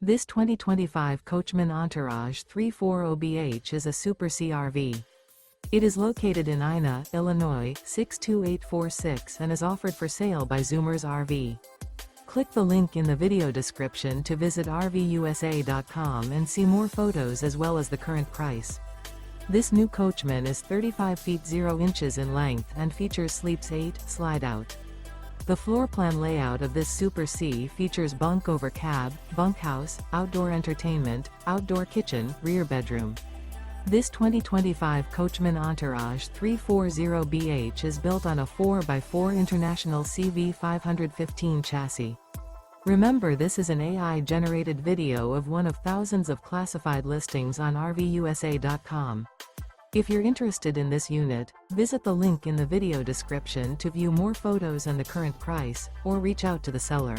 This 2025 Coachmen Entourage 340BH is a Super CRV. It is located in Ina, Illinois, 62846 and is offered for sale by Zoomers RV. Click the link in the video description to visit RVUSA.com and see more photos as well as the current price. This new Coachmen is 35 feet 0 inches in length and features Sleeps 8, Slideout. The floor plan layout of this Super C features bunk over cab, bunkhouse, outdoor entertainment, outdoor kitchen, rear bedroom. This 2025 Coachmen Entourage 340BH is built on a 4x4 International CV515 chassis. Remember, this is an AI-generated video of one of thousands of classified listings on RVUSA.com. If you're interested in this unit, visit the link in the video description to view more photos and the current price, or reach out to the seller.